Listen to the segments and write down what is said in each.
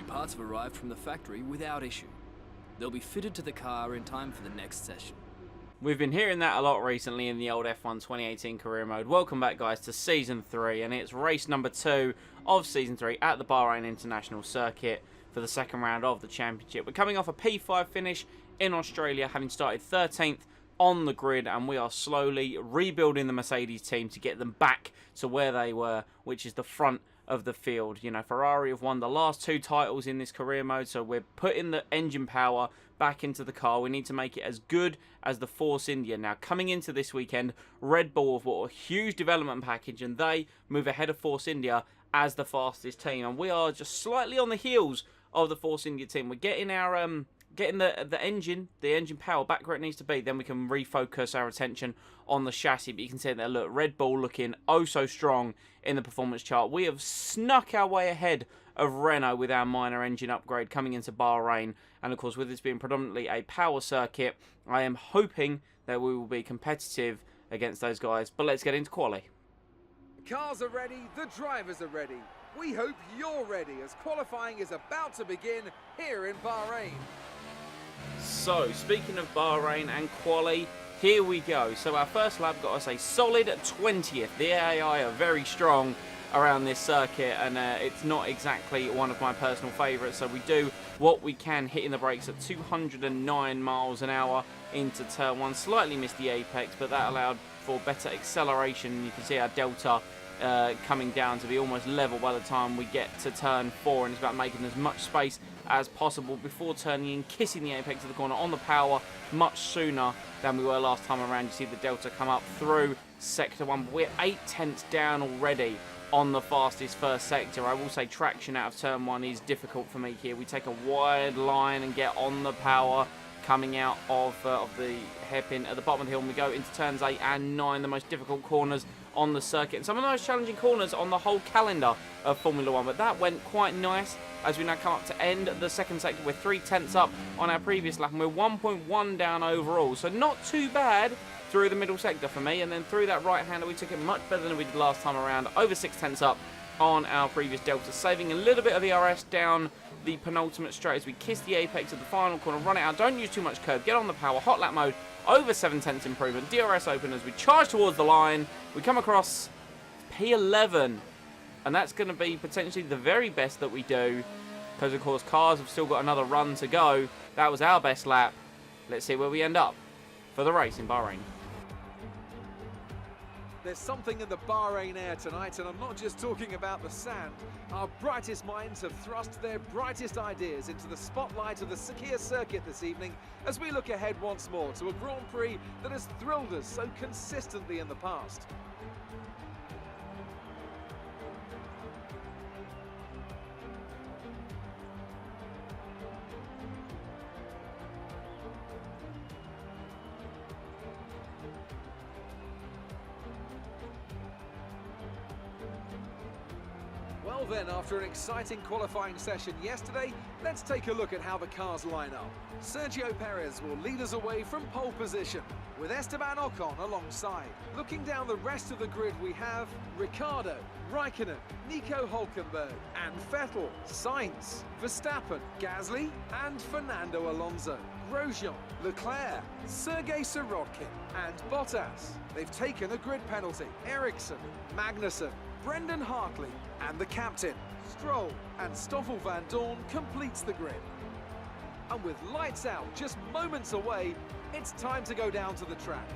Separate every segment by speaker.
Speaker 1: parts have arrived from the factory without issue. They'll be fitted to the car in time for the next session.
Speaker 2: We've been hearing that a lot recently in the old F1 2018 career mode. Welcome back, guys, to Season 3, and it's race number 2 of Season 3 at the Bahrain International Circuit for the second round of the championship. We're coming off a P5 finish in Australia, having started 13th on the grid, and we are slowly rebuilding the Mercedes team to get them back to where they were, which is the front of the field. You know, Ferrari have won the last 2 titles in this career mode, so we're putting the engine power back into the car. We need to make it as good as the Force India. Now, coming into this weekend, Red Bull have bought a huge development package, and they move ahead of Force India as the fastest team, and we are just slightly on the heels of the Force India team. We're getting our getting the engine power back where it needs to be. Then we can refocus our attention on the chassis. But you can see there, look, Red Bull looking oh so strong in the performance chart. We have snuck our way ahead of Renault with our minor engine upgrade coming into Bahrain. And of course, with this being predominantly a power circuit, I am hoping that we will be competitive against those guys. But let's get into quali.
Speaker 3: The cars are ready, the drivers are ready. We hope you're ready as qualifying is about to begin here in Bahrain.
Speaker 2: So, speaking of Bahrain and quali, here we go. So our first lap got us a solid 20th. The AI are very strong around this circuit, and it's not exactly one of my personal favourites, so we do what we can, hitting the brakes at 209 miles an hour into turn 1. Slightly missed the apex, but that allowed for better acceleration. You can see our delta coming down to be almost level by the time we get to turn 4, and it's about making as much space as possible before turning in, kissing the apex of the corner on the power much sooner than we were last time around. You see the delta come up through sector 1, but we're 8/10 down already on the fastest first sector. I will say traction out of turn 1 is difficult for me here. We take a wide line and get on the power coming out of the hairpin at the bottom of the hill, and we go into turns 8 and 9, the most difficult corners on the circuit, and some of the most challenging corners on the whole calendar of Formula 1, but that went quite nice as we now come up to end the second sector. We're 3/10 up on our previous lap, and we're 1.1 down overall, so not too bad through the middle sector for me. And then through that right hander, we took it much better than we did last time around, over 6/10 up on our previous delta, saving a little bit of ERS down the penultimate straight as we kiss the apex of the final corner, run it out, don't use too much curve, get on the power, hot lap mode, over 7/10 improvement, DRS open as we charge towards the line. We come across P11, and that's going to be potentially the very best that we do, because of course cars have still got another run to go. That was our best lap. Let's see where we end up for the race in Bahrain.
Speaker 3: There's something in the Bahrain air tonight, and I'm not just talking about the sand. Our brightest minds have thrust their brightest ideas into the spotlight of the Sakhir circuit this evening as we look ahead once more to a Grand Prix that has thrilled us so consistently in the past. Well then, after an exciting qualifying session yesterday, let's take a look at how the cars line up. Sergio Perez will lead us away from pole position, with Esteban Ocon alongside. Looking down the rest of the grid, we have Ricciardo, Raikkonen, Nico Hülkenberg, and Vettel, Sainz, Verstappen, Gasly, and Fernando Alonso. Grosjean, Leclerc, Sergei Sirotkin, and Bottas. They've taken a grid penalty. Ericsson, Magnussen, Brendan Hartley, and the captain, Stroll, and Stoffel van Dorn completes the grid. And with lights out just moments away, it's time to go down to the track.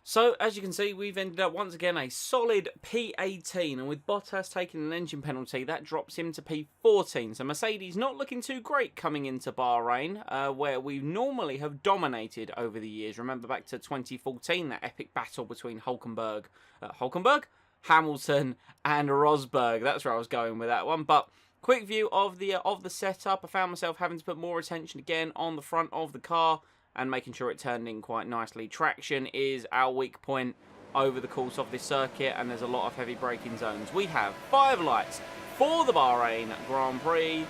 Speaker 2: So, as you can see, we've ended up once again a solid P18, and with Bottas taking an engine penalty, that drops him to P14. So Mercedes not looking too great coming into Bahrain, where we normally have dominated over the years. Remember back to 2014, that epic battle between Hamilton and Rosberg. That's where I was going with that one. But quick view of the setup. I found myself having to put more attention again on the front of the car and making sure it turned in quite nicely. Traction is our weak point over the course of this circuit, and there's a lot of heavy braking zones. We have 5 lights for the Bahrain Grand Prix,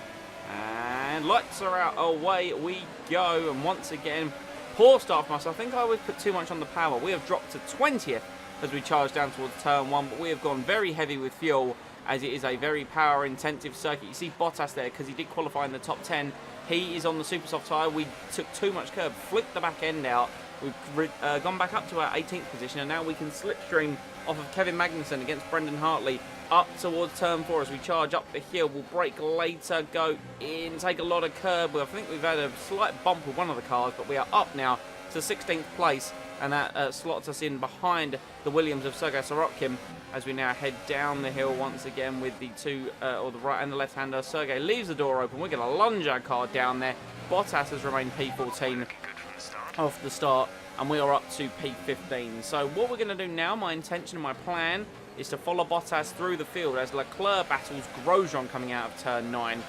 Speaker 2: and lights are out. Away we go. And once again, poor start from us. I think I always put too much on the power. We have dropped to 20th as we charge down towards turn 1, but we have gone very heavy with fuel as it is a very power-intensive circuit. You see Bottas there because he did qualify in the top 10. He is on the super soft tyre. We took too much curb, flicked the back end out. We've gone back up to our 18th position, and now we can slipstream off of Kevin Magnussen against Brendan Hartley up towards turn 4 as we charge up the hill. We'll brake later, go in, take a lot of curb. I think we've had a slight bump with one of the cars, but we are up now to 16th place, and that slots us in behind the Williams of Sergei Sorokin as we now head down the hill once again with the two, or the right and the left-hander. Sergei leaves the door open. We're going to lunge our car down there. Bottas has remained P14 off the start, and we are up to P15. So what we're going to do now, my intention and my plan, is to follow Bottas through the field as Leclerc battles Grosjean coming out of turn 9.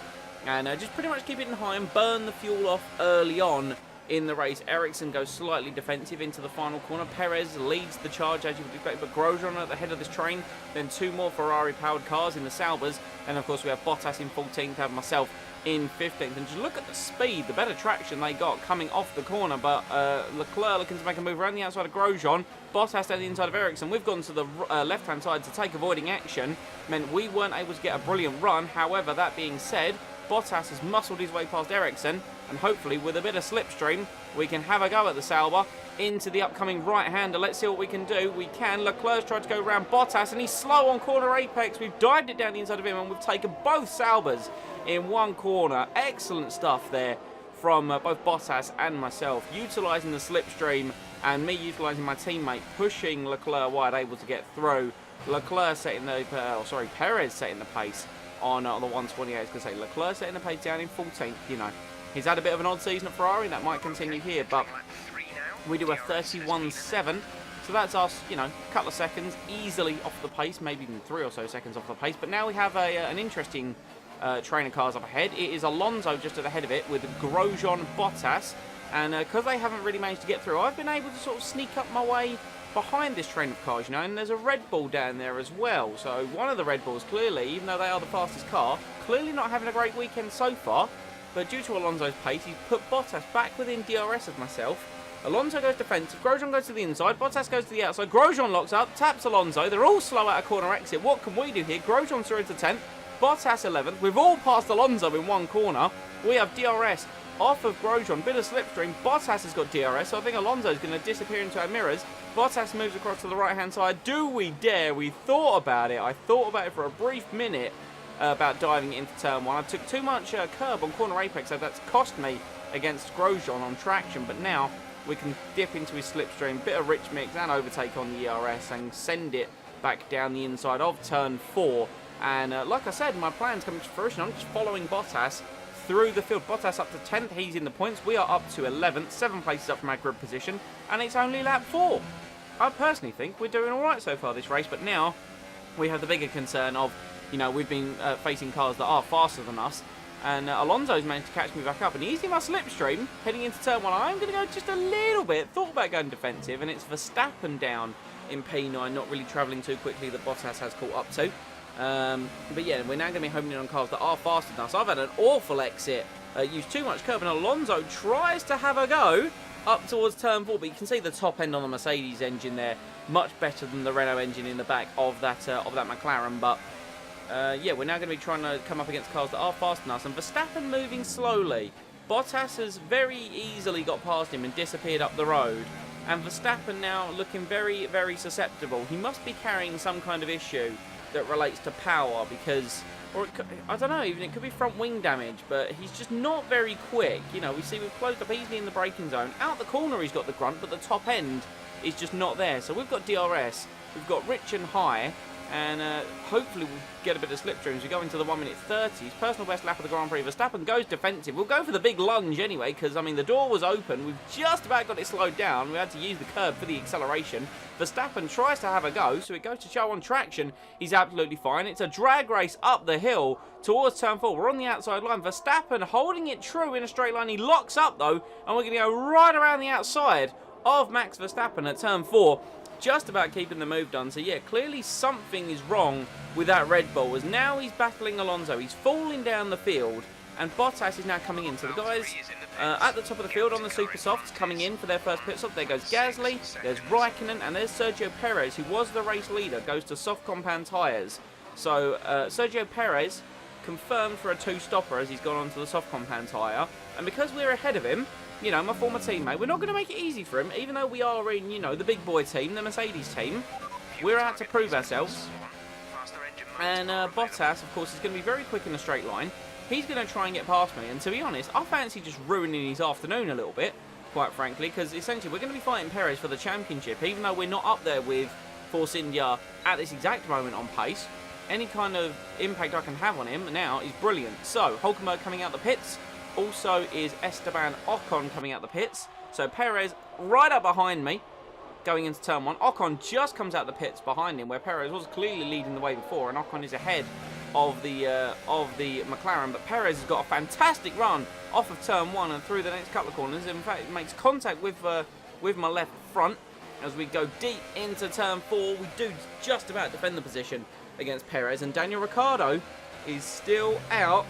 Speaker 2: And just pretty much keep it in high and burn the fuel off early on in the race. Ericsson goes slightly defensive into the final corner. Perez leads the charge as you would expect, but Grosjean at the head of this train. Then two more Ferrari-powered cars in the Saubers. And of course we have Bottas in 14th, have myself in 15th. And just look at the speed, the better traction they got coming off the corner. But Leclerc looking to make a move around the outside of Grosjean. Bottas down the inside of Ericsson. We've gone to the left-hand side to take avoiding action. Meant we weren't able to get a brilliant run. However, that being said, Bottas has muscled his way past Ericsson, and hopefully with a bit of slipstream we can have a go at the Sauber into the upcoming right-hander. Let's see what we can do. We can. Leclerc's tried to go around Bottas and he's slow on corner apex. We've dived it down the inside of him and we've taken both Saubers in one corner. Excellent stuff there from both Bottas and myself, utilising the slipstream and me utilising my teammate, pushing Leclerc wide, able to get through. Leclerc setting the, Perez setting the pace on the 128. I was going to say, Leclerc setting the pace down in 14th. You know, he's had a bit of an odd season at Ferrari. That might continue here, but we do a 31.7. So that's us, you know, a couple of seconds easily off the pace, maybe even 3 or so seconds off the pace. But now we have an interesting train of cars up ahead. It is Alonso just at the head of it with Grosjean, Bottas. And because they haven't really managed to get through, I've been able to sort of sneak up my way behind this train of cars, you know, and there's a Red Bull down there as well. So one of the Red Bulls, clearly, even though they are the fastest car, clearly not having a great weekend so far. But due to Alonso's pace, he's put Bottas back within DRS of myself. Alonso goes defensive, Grosjean goes to the inside, Bottas goes to the outside, Grosjean locks up, taps Alonso. They're all slow at a corner exit. What can we do here? Grosjean's through to 10th, Bottas 11th. We've all passed Alonso in one corner. We have DRS off of Grosjean, bit of slipstream. Bottas has got DRS, so I think Alonso's going to disappear into our mirrors. Bottas moves across to the right-hand side. Do we dare? We thought about it. I thought about it for a brief minute about diving into turn 1. I took too much curb on corner apex, so that's cost me against Grosjean on traction. But now we can dip into his slipstream, bit of rich mix and overtake on the ERS and send it back down the inside of turn 4. And like I said, my plan's coming to fruition. I'm just following Bottas through the field. Bottas up to 10th, he's in the points. We are up to 11th, 7 places up from our grid position, and it's only lap 4. I personally think we're doing alright so far this race, but now we have the bigger concern of, you know, we've been facing cars that are faster than us, and Alonso's managed to catch me back up, and he's in my slipstream heading into turn 1. I'm going to go just a little bit, thought about going defensive, and it's Verstappen down in P9, not really travelling too quickly that Bottas has caught up to. But yeah, we're now going to be homing in on cars that are faster than us. I've had an awful exit, used too much curb, and Alonso tries to have a go up towards turn 4, but you can see the top end on the Mercedes engine there, much better than the Renault engine in the back of that McLaren. But yeah, we're now going to be trying to come up against cars that are faster than us, and Verstappen moving slowly. Bottas has very easily got past him and disappeared up the road, and Verstappen now looking very, very susceptible. He must be carrying some kind of issue that relates to power, because, or it could, I don't know, even it could be front wing damage, but he's just not very quick. You know, we see we've closed up easily in the braking zone. Out the corner he's got the grunt, but the top end is just not there. So we've got DRS, we've got rich and high, and hopefully we'll get a bit of slipstream as we go into the 1:30. His personal best lap of the Grand Prix. Verstappen goes defensive. We'll go for the big lunge anyway, because, I mean, the door was open. We've just about got it slowed down. We had to use the curb for the acceleration. Verstappen tries to have a go, so it goes to show on traction. He's absolutely fine. It's a drag race up the hill towards turn 4. We're on the outside line. Verstappen holding it true in a straight line. He locks up, though, and we're going to go right around the outside of Max Verstappen at turn 4. Just about keeping the move done. So yeah, clearly something is wrong with that Red Bull, as now he's battling Alonso. He's falling down the field, and Bottas is now coming in. So the guys at the top of the field on the super softs coming in for their first pit stop. There goes Gasly, there's Raikkonen, and there's Sergio Perez, who was the race leader, goes to soft compound tyres. So Sergio Perez confirmed for a 2-stopper as he's gone onto the soft compound tyre. And because we're ahead of him, you know, my former teammate, we're not going to make it easy for him, even though we are in, you know, the big boy team, the Mercedes team. We're out to prove ourselves. And Bottas, of course, is going to be very quick in a straight line. He's going to try and get past me. And to be honest, I fancy just ruining his afternoon a little bit, quite frankly, because essentially we're going to be fighting Perez for the championship, even though we're not up there with Force India at this exact moment on pace. Any kind of impact I can have on him now is brilliant. So, Hulkenberg coming out the pits. Also is Esteban Ocon coming out the pits. So, Perez right up behind me, going into turn 1. Ocon just comes out the pits behind him, where Perez was clearly leading the way before, and Ocon is ahead of the McLaren. But Perez has got a fantastic run off of turn 1 and through the next couple of corners. In fact, it makes contact with my left front as we go deep into turn 4. We do just about defend the position against Perez, and Daniel Ricciardo is still out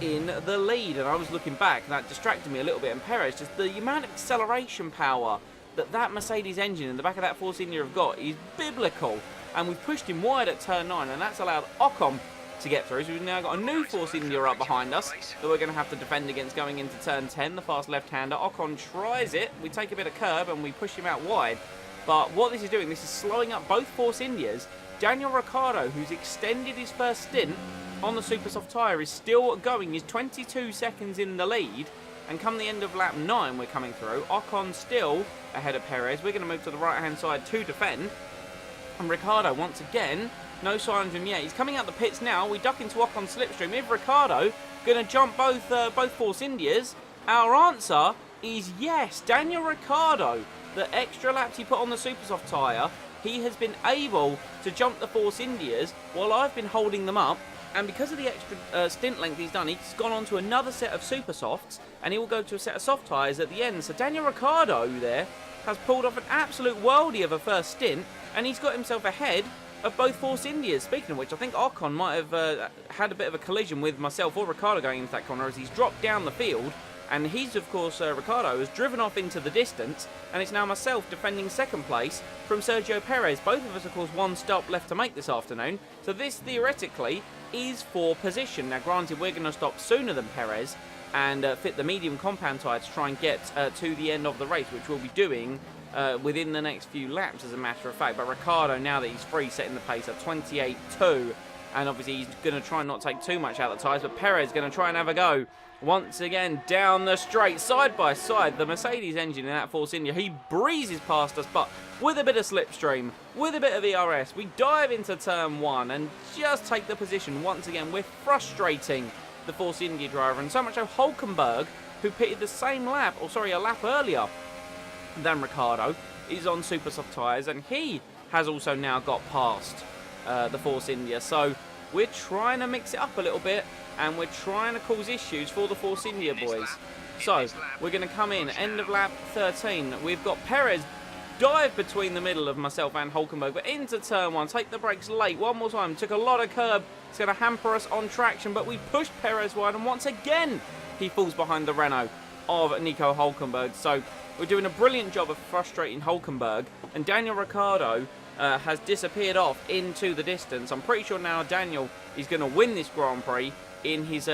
Speaker 2: in the lead. And I was looking back, and that distracted me a little bit. And Perez, just the amount of acceleration power that Mercedes engine in the back of that Force India have got is biblical. And we've pushed him wide at turn 9, and that's allowed Ocon to get through. So we've now got a new Force India up behind us that we're going to have to defend against going into turn 10, the fast left-hander. Ocon tries it. We take a bit of curb and we push him out wide. But what this is doing, this is slowing up both Force Indias. Daniel Ricciardo, who's extended his first stint on the super soft tyre, is still going. He's 22 seconds in the lead. And come the end of lap 9, we're coming through. Ocon still ahead of Perez. We're going to move to the right-hand side to defend. And Ricciardo, once again, no sign of him yet. He's coming out the pits now. We duck into Ocon's slipstream. Is Ricciardo going to jump both Force Indias? Our answer is yes. Daniel Ricciardo, the extra laps he put on the super soft tyre, he has been able to jump the Force Indias while I've been holding them up. And because of the extra stint length he's done, he's gone on to another set of super softs, and he will go to a set of soft tyres at the end. So Daniel Ricciardo there has pulled off an absolute worldie of a first stint, and he's got himself ahead of both Force Indias. Speaking of which, I think Ocon might have had a bit of a collision with myself or Ricciardo going into that corner as he's dropped down the field. And he's, of course, Ricciardo has driven off into the distance, and it's now myself defending second place from Sergio Perez. Both of us, of course, one stop left to make this afternoon. So this, theoretically, is for position. Now, granted, we're going to stop sooner than Perez and fit the medium compound tyre to try and get to the end of the race, which we'll be doing within the next few laps, as a matter of fact. But Ricciardo, now that he's free, setting the pace at 28.2. And obviously, he's going to try and not take too much out of the tyres. But Perez going to try and have a go. Once again, down the straight, side by side, the Mercedes engine in that Force India. He breezes past us, but with a bit of slipstream, with a bit of ERS, we dive into turn 1 and just take the position. Once again, we're frustrating the Force India driver, and so much so Hulkenberg, who pitted the same lap, or sorry, a lap earlier than Ricciardo, is on super soft tyres, and he has also now got past the Force India. So we're trying to mix it up a little bit, and we're trying to cause issues for the Force India boys. So we're going to come in, end of lap 13. We've got Perez dive between the middle of myself and Hulkenberg, but into turn 1, take the brakes late one more time, took a lot of curb. It's going to hamper us on traction, but we pushed Perez wide, and once again he falls behind the Renault of Nico Hulkenberg. So we're doing a brilliant job of frustrating Hulkenberg, and Daniel Ricciardo has disappeared off into the distance. I'm pretty sure now Daniel is going to win this Grand Prix in his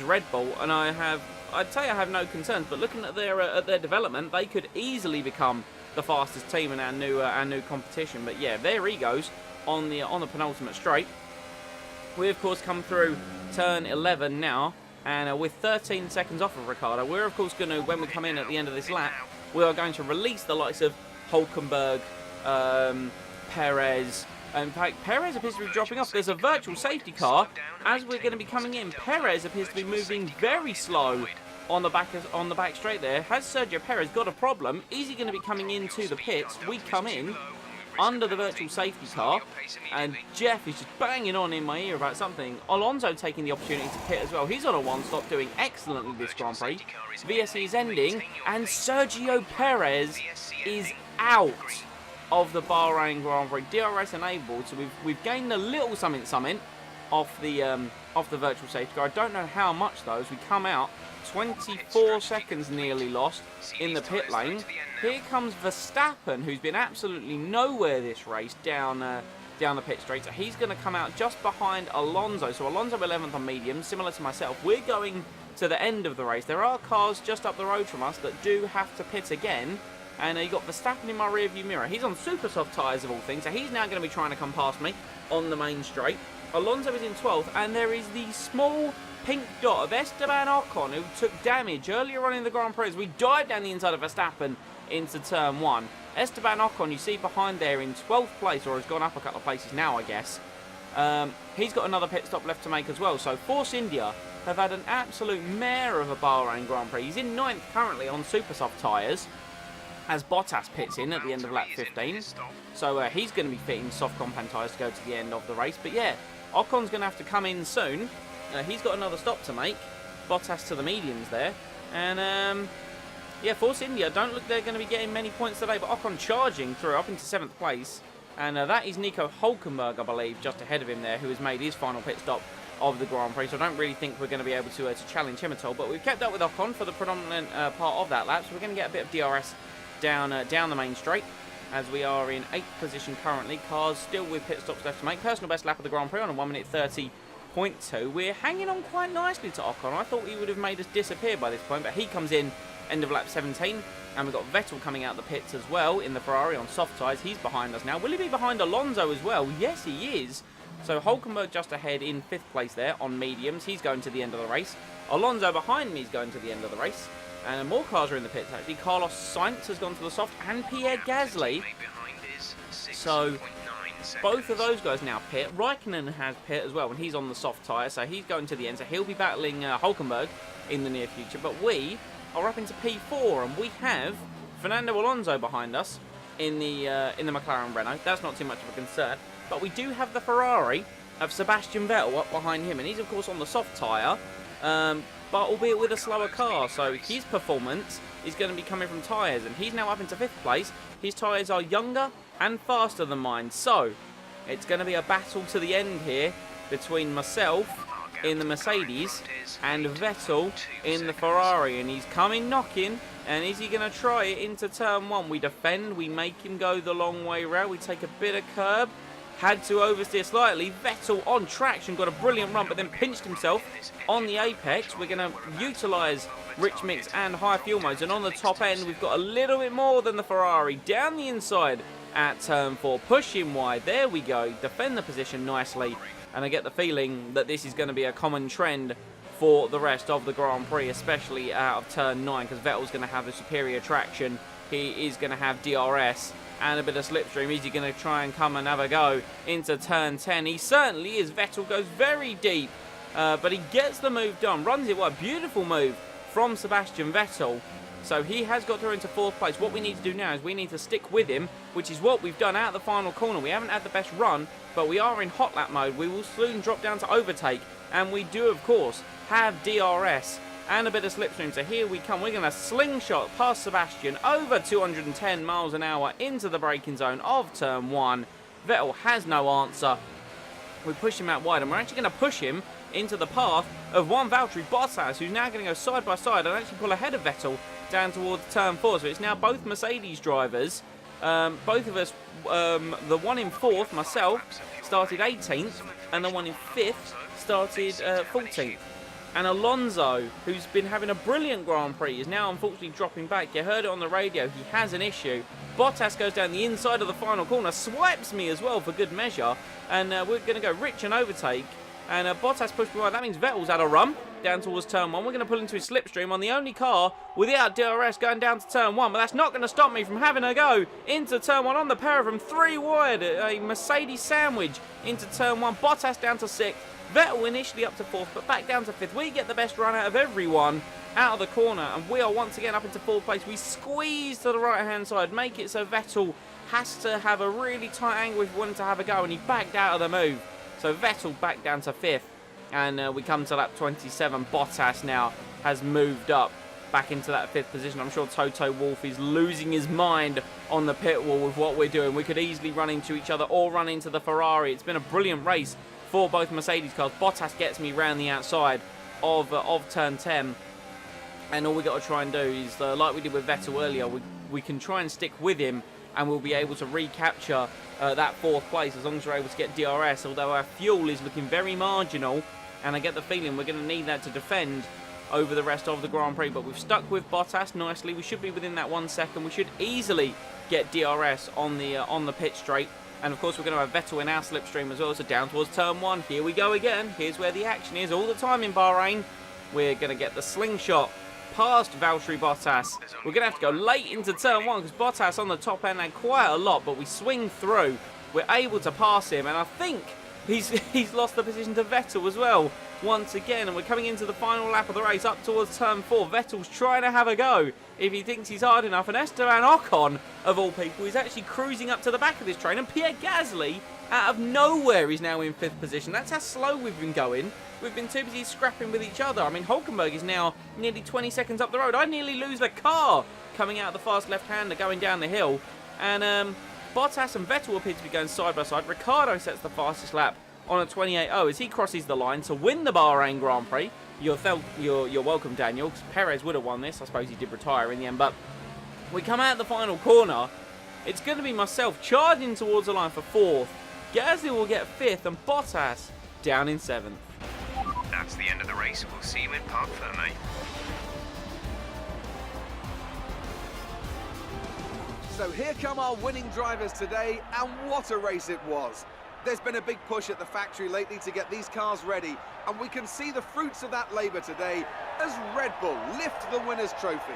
Speaker 2: Red Bull, and I'd say I have no concerns. But looking at their development, they could easily become the fastest team in our new competition. But yeah, there he goes on the penultimate straight. We of course come through turn 11 now, and with 13 seconds off of Ricciardo, we're of course going to, when we come in at the end of this lap, we are going to release the likes of Hulkenberg, Perez. In fact, Perez appears to be dropping off. There's a virtual safety car as we're going to be coming in. Perez appears to be moving very slow on the back straight there. Has Sergio Perez got a problem? Is he going to be coming into the pits? We come in under the virtual safety car, and Jeff is just banging on in my ear about something. Alonso taking the opportunity to pit as well. He's on a one-stop, doing excellently this Grand Prix. VSC is ending, and Sergio Perez is out of the Bahrain Grand Prix. DRS enabled, so we've gained a little something off the virtual safety car. I don't know how much though, as we come out 24 seconds nearly lost in the pit lane. Here comes Verstappen, who's been absolutely nowhere this race, down down the pit straight. So he's going to come out just behind Alonso. So Alonso 11th on medium, similar to myself. We're going to the end of the race. There are cars just up the road from us that do have to pit again. And you got Verstappen in my rear view mirror. He's on super soft tyres of all things. So he's now going to be trying to come past me on the main straight. Alonso is in 12th. And there is the small pink dot of Esteban Ocon, who took damage earlier on in the Grand Prix as we dived down the inside of Verstappen into turn 1. Esteban Ocon, you see behind there in 12th place, or has gone up a couple of places now, I guess. He's got another pit stop left to make as well. So Force India have had an absolute mare of a Bahrain Grand Prix. He's in 9th currently on super soft tyres, as Bottas pits in at the end of lap 15. So he's going to be fitting soft compound tyres to go to the end of the race. But yeah, Ocon's going to have to come in soon. He's got another stop to make. Bottas to the mediums there. And yeah, Force India don't look they're going to be getting many points today, but Ocon charging through up into 7th place. And that is Nico Hülkenberg, I believe, just ahead of him there, who has made his final pit stop of the Grand Prix. So I don't really think we're going to be able to challenge him at all. But we've kept up with Ocon for the predominant part of that lap, so we're going to get a bit of DRS down the main straight, as we are in 8th position currently. Cars still with pit stops left to make. Personal best lap of the Grand Prix on a 1:30.2. We're hanging on quite nicely to Ocon. I thought he would have made us disappear by this point, but he comes in end of lap 17, and we've got Vettel coming out the pits as well in the Ferrari on soft tyres. He's behind us now. Will he be behind Alonso as well? Yes, he is. So Hülkenberg just ahead in 5th place there on mediums. He's going to the end of the race. Alonso behind me is going to the end of the race. And more cars are in the pits actually. Carlos Sainz has gone to the soft, and Pierre Gasly. So both of those guys now pit. Raikkonen has pit as well, and he's on the soft tyre, so he's going to the end. So he'll be battling Hülkenberg in the near future. But we are up into P4, and we have Fernando Alonso behind us in the McLaren Renault. That's not too much of a concern. But we do have the Ferrari of Sebastian Vettel up behind him, and he's of course on the soft tyre, but albeit with a slower car. So his performance is going to be coming from tyres, and he's now up into 5th place. His tyres are younger and faster than mine, so it's going to be a battle to the end here between myself in the Mercedes and Vettel in the Ferrari, and he's coming knocking. And is he going to try it into turn 1? We defend, we make him go the long way round, we take a bit of curb, had to oversteer slightly. Vettel on traction, got a brilliant run, but then pinched himself on the apex. We're going to utilise rich mix and high fuel modes, and on the top end we've got a little bit more than the Ferrari down the inside at turn 4. Push him wide, there we go, defend the position nicely, and I get the feeling that this is going to be a common trend for the rest of the Grand Prix, especially out of turn 9, because Vettel's going to have the superior traction. He is going to have DRS and a bit of slipstream. Is he going to try and come and have a go into turn 10? He certainly is. Vettel goes very deep, but he gets the move done, runs it. What a beautiful move from Sebastian Vettel. So he has got through into 4th place. What we need to do now is we need to stick with him, which is what we've done out of the final corner. We haven't had the best run, but we are in hot lap mode. We will soon drop down to overtake, and we do of course have DRS and a bit of slipstream. So here we come. We're going to slingshot past Sebastian over 210 miles an hour into the braking zone of turn 1. Vettel has no answer. We push him out wide, and we're actually going to push him into the path of one Valtteri Bottas, who's now going to go side by side and actually pull ahead of Vettel down towards turn 4. So it's now both Mercedes drivers. Both of us, the one in 4th, myself, started 18th, and the one in 5th started 14th. And Alonso, who's been having a brilliant Grand Prix, is now unfortunately dropping back. You heard it on the radio, he has an issue. Bottas goes down the inside of the final corner, swipes me as well for good measure, and we're going to go rich and overtake. And Bottas pushed me wide. That means Vettel's had a run down towards turn 1. We're going to pull into his slipstream on the only car without DRS going down to turn 1. But that's not going to stop me from having a go into turn 1 on the pair of them. 3 wide, a Mercedes sandwich into turn 1. Bottas down to 6th. Vettel initially up to 4th, but back down to 5th. We get the best run out of everyone out of the corner, and we are once again up into 4th place. We squeeze to the right-hand side, make it so Vettel has to have a really tight angle if he wanted to have a go, and he backed out of the move. So Vettel back down to 5th, and we come to lap 27. Bottas now has moved up back into that 5th position. I'm sure Toto Wolff is losing his mind on the pit wall with what we're doing. We could easily run into each other or run into the Ferrari. It's been a brilliant race for both Mercedes cars. Bottas gets me round the outside of turn 10, and all we got to try and do is, like we did with Vettel earlier, we can try and stick with him and we'll be able to recapture that 4th place as long as we're able to get DRS, although our fuel is looking very marginal, and I get the feeling we're going to need that to defend over the rest of the Grand Prix. But we've stuck with Bottas nicely. We should be within that 1 second. We should easily get DRS on the pit straight. And of course we're going to have Vettel in our slipstream as well, so down towards turn 1. Here we go again. Here's where the action is all the time in Bahrain. We're going to get the slingshot past Valtteri Bottas. We're going to have to go late into turn 1 because Bottas on the top end had quite a lot, but we swing through. We're able to pass him, and I think he's lost the position to Vettel as well once again. And we're coming into the final lap of the race up towards turn 4. Vettel's trying to have a go if he thinks he's hard enough, and Esteban Ocon, of all people, is actually cruising up to the back of this train, and Pierre Gasly, out of nowhere, is now in 5th position. That's how slow we've been going. We've been too busy scrapping with each other. I mean, Hulkenberg is now nearly 20 seconds up the road. I nearly lose the car coming out of the fast left-hander going down the hill. And Bottas and Vettel appear to be going side by side. Ricciardo sets the fastest lap on a 28.0 as he crosses the line to win the Bahrain Grand Prix. You're welcome, Daniel, because Perez would have won this. I suppose he did retire in the end, but we come out the final corner. It's going to be myself charging towards the line for 4th. Gasly will get 5th, and Bottas down in 7th.
Speaker 4: That's the end of the race. We'll see you in Parc Fermé.
Speaker 3: So here come our winning drivers today, and what a race it was. There's been a big push at the factory lately to get these cars ready, and we can see the fruits of that labour today as Red Bull lift the winner's trophy.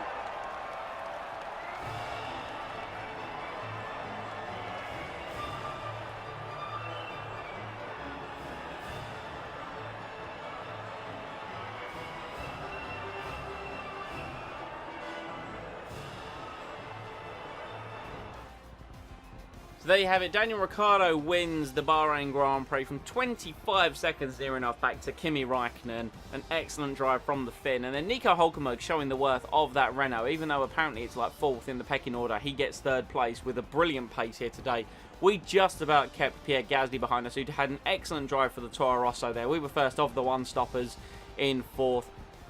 Speaker 2: So there you have it. Daniel Ricciardo wins the Bahrain Grand Prix from 25 seconds near enough back to Kimi Räikkönen. An excellent drive from the Finn. And then Nico Hulkenberg showing the worth of that Renault. Even though apparently it's like 4th in the pecking order, he gets 3rd place with a brilliant pace here today. We just about kept Pierre Gasly behind us, who had an excellent drive for the Toro Rosso there. We were first of the one-stoppers in 4th.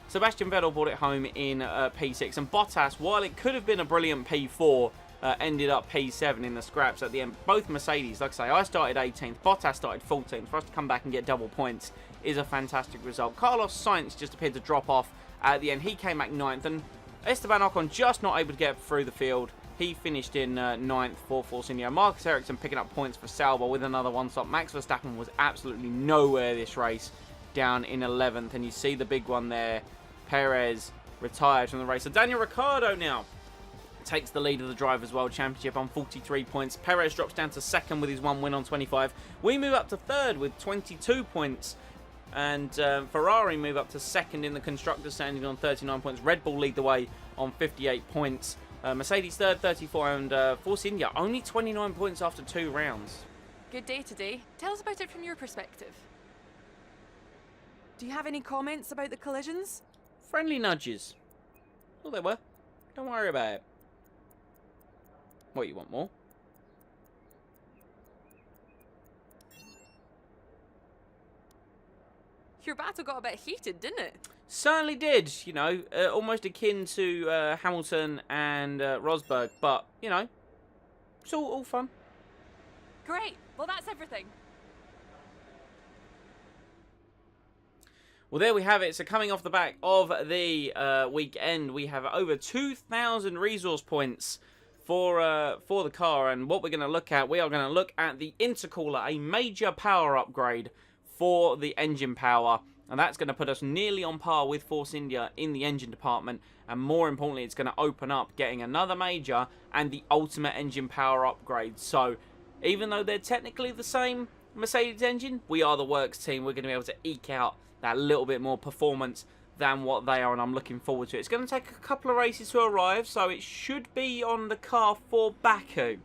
Speaker 2: Sebastian Vettel brought it home in P6. And Bottas, while it could have been a brilliant P4, ended up P7 in the scraps at the end. Both Mercedes, like I say, I started 18th, Bottas started 14th. For us to come back and get double points is a fantastic result. Carlos Sainz just appeared to drop off at the end. He came back 9th, and Esteban Ocon just not able to get through the field. He finished in 9th for Force India. Marcus Ericsson picking up points for Sauber with another one stop. Max Verstappen was absolutely nowhere this race, down in 11th, and you see the big one there. Perez retired from the race. So Daniel Ricciardo now takes the lead of the Drivers' World Championship on 43 points. Perez drops down to 2nd with his 1 win on 25. We move up to 3rd with 22 points. And Ferrari move up to 2nd in the Constructors' standing on 39 points. Red Bull lead the way on 58 points. Mercedes 3rd, 34, and Force India only 29 points after 2 rounds.
Speaker 5: Good day today. Tell us about it from your perspective. Do you have any comments about the collisions?
Speaker 2: Friendly nudges. Well, they were. Don't worry about it. What, you want more?
Speaker 5: Your battle got a bit heated, didn't it?
Speaker 2: Certainly did, you know, almost akin to Hamilton and Rosberg, but, you know, it's all fun.
Speaker 5: Great. Well, that's everything.
Speaker 2: Well, there we have it. So coming off the back of the weekend, we have over 2,000 resource points for the car. And what we're going to look at, we are going to look at the intercooler, a major power upgrade for the engine power. And that's going to put us nearly on par with Force India in the engine department. And more importantly, it's going to open up getting another major and the ultimate engine power upgrade. So even though they're technically the same Mercedes engine, we are the works team. We're going to be able to eke out that little bit more performance than what they are, and I'm looking forward to it. It's going to take a couple of races to arrive, so it should be on the car for Baku,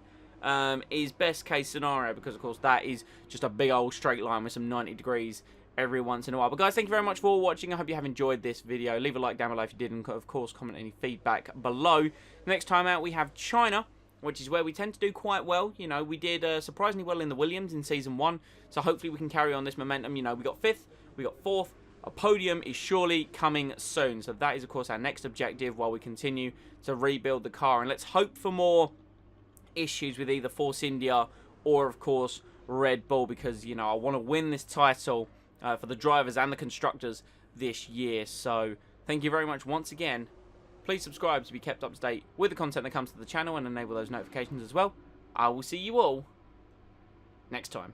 Speaker 2: is best case scenario, because of course that is just a big old straight line with some 90 degrees every once in a while. But guys, thank you very much for watching. I hope you have enjoyed this video. Leave a like down below if you did, and of course comment any feedback below. Next time out we have China, which is where we tend to do quite well. You know, we did surprisingly well in the Williams in Season 1, so hopefully we can carry on this momentum. You know, we got 5th, we got 4th, a podium is surely coming soon. So that is, of course, our next objective while we continue to rebuild the car. And let's hope for more issues with either Force India or, of course, Red Bull, because, you know, I want to win this title for the drivers and the constructors this year. So thank you very much once again. Please subscribe to be kept up to date with the content that comes to the channel and enable those notifications as well. I will see you all next time.